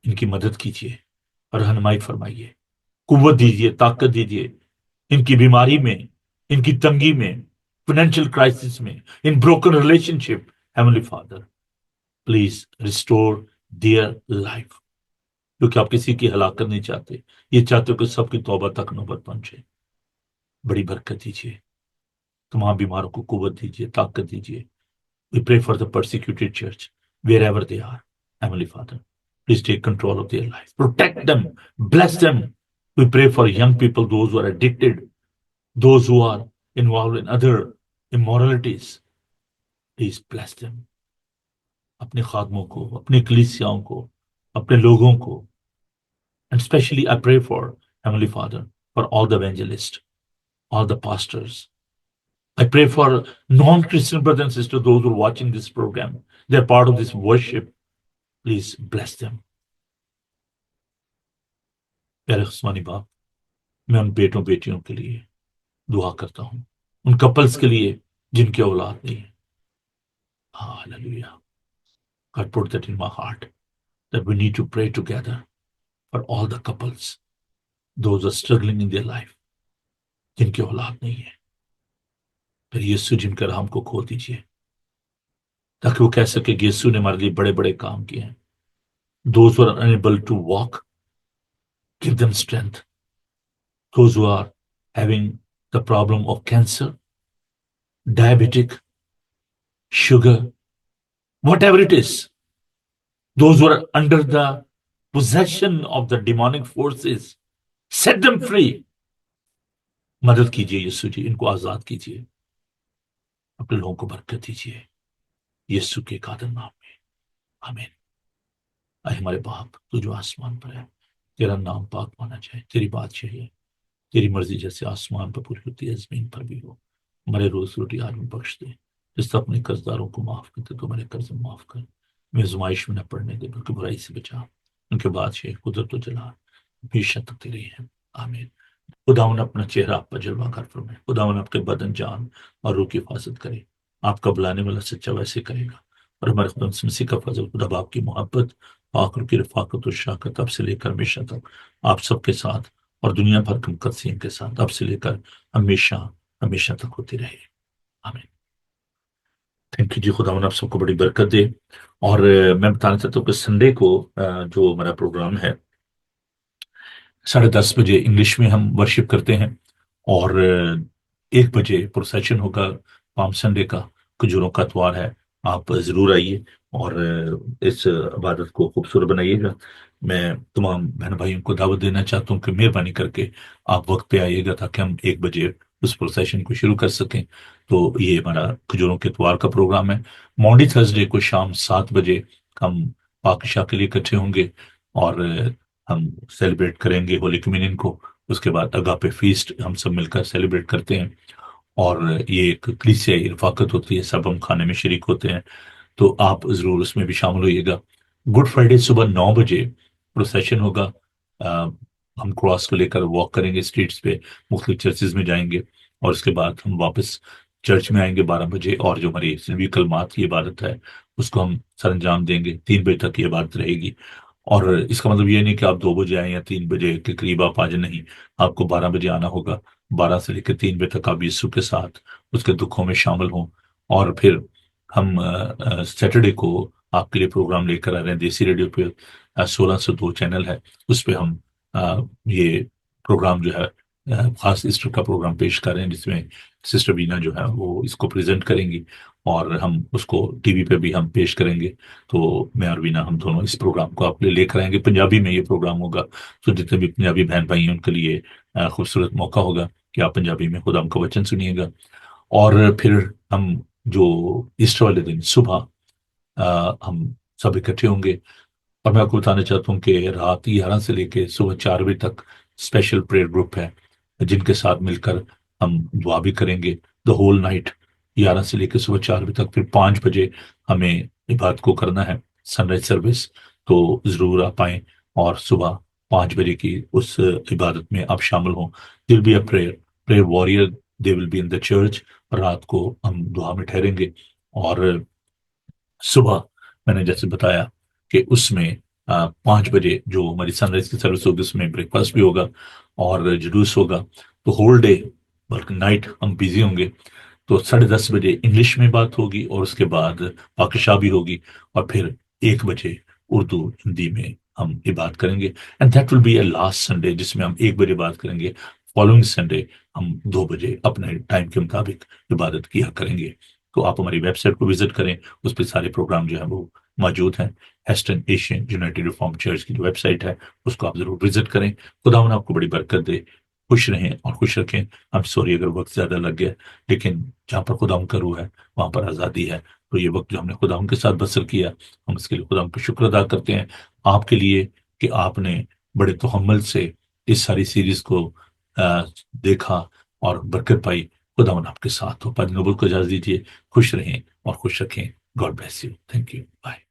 ان کی مدد کیجیے، رہنمائی فرمائیے، قوت دیجیے، طاقت دیجیے ان کی بیماری میں، ان کی تنگی میں، فائنینشیل کرائسس میں، in broken relationship. Heavenly father please restore their life, کیونکہ آپ کسی کی ہلاکت نہیں چاہتے، یہ چاہتے ہو کہ سب کی توبہ تک نوبت پہنچے. بڑی برکت دیجیے، تمام بیماروں کو قوت دیجیے، طاقت دیجیے. We pray for the persecuted church wherever they are. Heavenly Father, please take control of their life. Protect them, bless them. We pray for young people, those who are addicted, those who are involved in other immoralities. Please bless them. اپنے خادموں کو، اپنے کلیسیاؤں کو، اپنے لوگوں کو. And especially I pray for, Heavenly Father, for all the evangelists, all the pastors. I pray for non-Christian brothers and sisters, those who are watching this program. They're part of this worship. Please bless them. پیارے آسمانی باپ، میں ان بیٹوں بیٹیوں کے لیے دعا کرتا ہوں، ان کپلز کے لیے جن کی اولاد نہیں ہے. Hallelujah. God put that in my heart that we need to pray together for all the couples, those who are struggling in their life, جن کی اولاد نہیں ہے. پھر یسوع جن کے رحم کو کھول دیجیے تاکہ وہ کہہ سکے کہ یسوع نے ہمارے لیے بڑے بڑے کام کیے ہیں. Those who are unable to walk, give them strength. Those who are having the problem of cancer, diabetic, sugar, whatever it is, those who are under the possession of the demonic forces, set them free. مدد کیجیے یسوع جی، ان کو آزاد کیجیے، اپنے لوگوں کو برکت دیجیے یسوع کے قادر نام میں، آمین. اے ہمارے باپ تو جو آسمان پر ہے، تیرا نام پاک مانا جائے، تیری بات چاہیے، تیری مرضی جیسے آسمان پر پوری ہوتی ہے زمین پر بھی ہو. ہمارے روز روٹی آج میں بخش دے، جس طرح اپنے قرضداروں کو معاف کرتے تو ہمارے قرض معاف کر. میں آزمائش میں نہ پڑنے دے بلکہ برائی سے بچا. ان کے بادشاہ قدرت و جلال ہمیشہ تک تیرے ہیں، آمین. خداوند اپنا چہرہ آپ پر جلوہ گر فرمائے، خداوند آپ کے بدن، جان اور روح کی حفاظت کرے. آپ کا بلانے والا سچا ویسے کرے گا. اور ہمارے خدا مسیح کا فضل، خدا باپ کی محبت، آخر کی رفاقت و شراکت اب سے لے کر ہمیشہ تک آپ سب کے ساتھ اور دنیا بھر کے مقدسین کے ساتھ اب سے لے کر ہمیشہ ہمیشہ تک ہوتی رہے، آمین. تھینک یو جی. خداوند آپ سب کو بڑی برکت دے. اور میں بتانا چاہتا ہوں کہ سنڈے کو جو ہمارا پروگرام ہے 10:30 بجے انگلش میں ہم ورشپ کرتے ہیں، اور 1 بجے پروسیشن ہوگا پام سنڈے کا، کھجوروں کا اتوار ہے. آپ ضرور آئیے اور اس عبادت کو خوبصورت بنائیے گا. میں تمام بہن بھائیوں کو دعوت دینا چاہتا ہوں کہ مہربانی کر کے آپ وقت پہ آئیے گا تاکہ ہم 1 بجے اس پروسیشن کو شروع کر سکیں. تو یہ ہمارا کھجوروں کے اتوار کا پروگرام ہے. مانڈی تھرسڈے کو شام 7 بجے ہم پاک شاہ کے لیے اکٹھے ہوں گے اور ہم سیلیبریٹ کریں گے ہولی کمیونین کو. اس کے بعد اگاپے فیسٹ ہم سب مل کر سیلیبریٹ کرتے ہیں، اور یہ ایک کلیسیائی رفاقت ہوتی ہے، سب ہم کھانے میں شریک ہوتے ہیں. تو آپ ضرور اس میں بھی شامل ہوئیے گا. گڈ فرائیڈے صبح 9 بجے پروسیشن ہوگا. ہم کراس کو لے کر واک کریں گے اسٹریٹس پہ، مختلف چرچز میں جائیں گے، اور اس کے بعد ہم واپس چرچ میں آئیں گے 12 بجے. اور جو ہماری سلوی کلمات کی عبادت ہے اس کو ہم سر انجام دیں گے. 3 بجے تک یہ عبادت رہے گی. اور اس کا مطلب یہ نہیں کہ آپ 2 بجے آئیں یا 3 بجے کے قریب آپ آ جائیں، نہیں، آپ کو 12 بجے آنا ہوگا. 12 سے لے کے 3 بجے تک آپ یسوع کے ساتھ اس کے دکھوں میں شامل ہوں. اور پھر ہم سیٹرڈے کو آپ کے لیے پروگرام لے کر آ رہے ہیں دیسی ریڈیو پہ. 1602 چینل ہے، اس پہ ہم یہ پروگرام جو ہے خاص ایسٹر کا پروگرام پیش کر رہے ہیں، جس میں سسٹر بینا جو ہے وہ اس کو پریزنٹ کریں گی، اور ہم اس کو ٹی وی پہ بھی ہم پیش کریں گے. تو میں اور بینا ہم دونوں اس پروگرام کو آپ لے کر آئیں گے. پنجابی میں یہ پروگرام ہوگا، تو جتنے بھی پنجابی بہن بھائی ہیں ان کے لیے خوبصورت موقع ہوگا کہ آپ پنجابی میں خدا کا وچن سنیے گا. اور پھر ہم جو ایسٹر والے دن صبح ہم سب اکٹھے ہوں گے اور میں آپ کو بتانا چاہتا ہوں کہ رات 11 سے لے کے صبح 4 بجے تک اسپیشل پریئر گروپ ہے، جن کے ساتھ مل کر ہم دعا بھی کریں گے دا ہول نائٹ، 11 سے لے کے صبح 4 بجے تک. پھر 5 بجے ہمیں عبادت کو کرنا ہے، سن رائز سروس. تو ضرور آپ آئیں اور صبح 5 بجے کی اس عبادت میں آپ شامل ہوں. دل be a prayer warrior they will be in the church. رات کو ہم دعا میں ٹھہریں گے، اور صبح میں نے جیسے بتایا کہ اس میں 5 بجے جو ہماری سن رائز کی سروس ہوگی، اس میں بریک فاسٹ بھی ہوگا اور جلوس ہوگا. تو ہول ڈے بلکہ نائٹ ہم بزی ہوں گے. تو 10:30 بجے انگلش میں بات ہوگی، اور اس کے بعد پاکشاہ بھی ہوگی، اور پھر 1 بجے اردو ہندی میں ہم یہ بات کریں گے. And that will be a last Sunday جس میں ہم 1 بجے بات کریں گے. فالوئنگ سنڈے ہم 2 بجے اپنے ٹائم کے مطابق عبادت کیا کریں گے. تو آپ ہماری ویب سائٹ کو وزٹ کریں، اس پہ سارے پروگرام جو ہیں وہ موجود ہیں. ہیسٹن ایشین یونائٹیڈ ریفارم چرچ کی جو ویب سائٹ ہے اس کو آپ ضرور وزٹ کریں. خداوند آپ کو بڑی برکت دے. خوش رہیں اور خوش رکھیں. ہم سوری اگر وقت زیادہ لگ گیا، لیکن جہاں پر خداوند کا روح ہے وہاں پر آزادی ہے. تو یہ وقت جو ہم نے خداوند کے ساتھ بسر کیا، ہم اس کے لیے خداوند کا شکر ادا کرتے ہیں آپ کے لیے کہ آپ نے بڑے تحمل سے اس ساری سیریز کو دیکھا اور برکت پائی. خداوند آپ کے ساتھ ہو. پادری نوبل کو اجازت دیجیے. خوش رہیں اور خوش رکھیں. God bless you. Thank you. Bye.